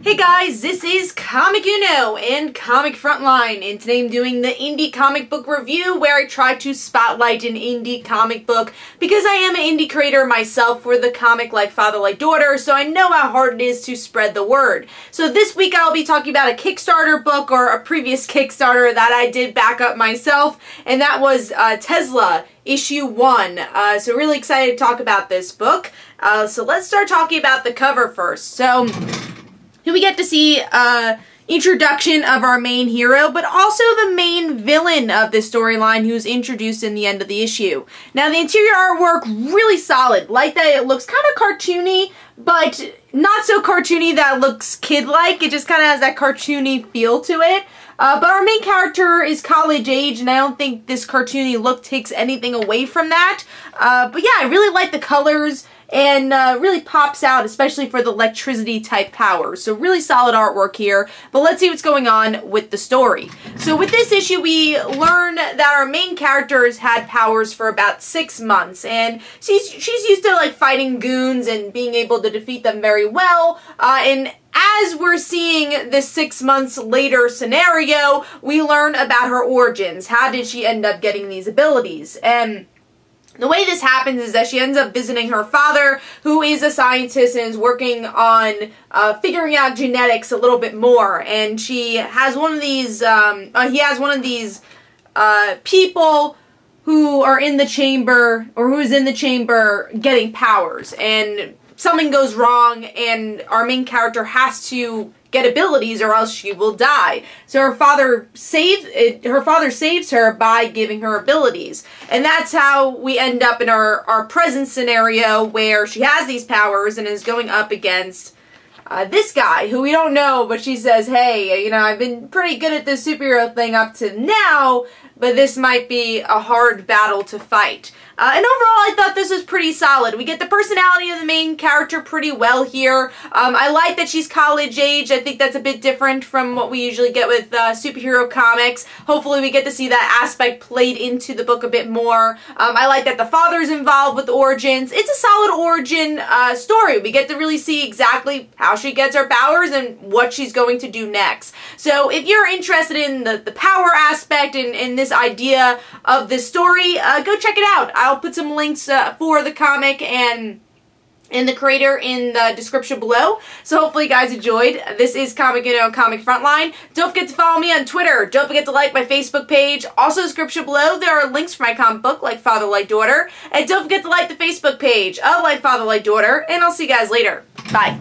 Hey guys, this is Comic Uno and Comic Frontline, and today I'm doing the indie comic book review where I try to spotlight an indie comic book because I am an indie creator myself for the comic Like Father Like Daughter, so I know how hard it is to spread the word. So this week I'll be talking about a Kickstarter book, or a previous Kickstarter that I did back up myself, and that was Tezla, issue 1. So really excited to talk about this book. So let's start talking about the cover first. So here we get to see introduction of our main hero, but also the main villain of this storyline, who's introduced in the end of the issue. Now, the interior artwork, really solid. Like that it looks kind of cartoony, but not so cartoony that it looks kid-like. It just kind of has that cartoony feel to it. But our main character is college age, and I don't think this cartoony look takes anything away from that. But yeah, I really like the colors, and really pops out, especially for the electricity type powers. So really solid artwork here, but let's see what's going on with the story. So with this issue, we learn that our main character has had powers for about 6 months, and she's used to like fighting goons and being able to defeat them very well, and as we're seeing this 6 months later scenario, we learn about her origins. How did she end up getting these abilities? And the way this happens is that she ends up visiting her father, who is a scientist and is working on figuring out genetics a little bit more. And she has one of these, he has one of these people who are in the chamber, or who is in the chamber getting powers. And something goes wrong, and our main character has to get abilities or else she will die. So her father saves her by giving her abilities. And that's how we end up in our present scenario, where she has these powers and is going up against this guy who we don't know, but she says, hey, you know, I've been pretty good at this superhero thing up to now, but this might be a hard battle to fight. And overall, I thought this was pretty solid. We get the personality of the main character pretty well here. I like that she's college age. I think that's a bit different from what we usually get with superhero comics. Hopefully we get to see that aspect played into the book a bit more. I like that the father's involved with the origins. It's a solid origin story. We get to really see exactly how she gets her powers and what she's going to do next. So if you're interested in the power aspect and this idea of this story, go check it out. I'll put some links for the comic and the creator in the description below. So hopefully you guys enjoyed. This is Comic Uno, Comic Frontline. Don't forget to follow me on Twitter. Don't forget to like my Facebook page. Also, description below, there are links for my comic book, Like Father Like Daughter. And don't forget to like the Facebook page of Like Father Like Daughter. And I'll see you guys later. Bye.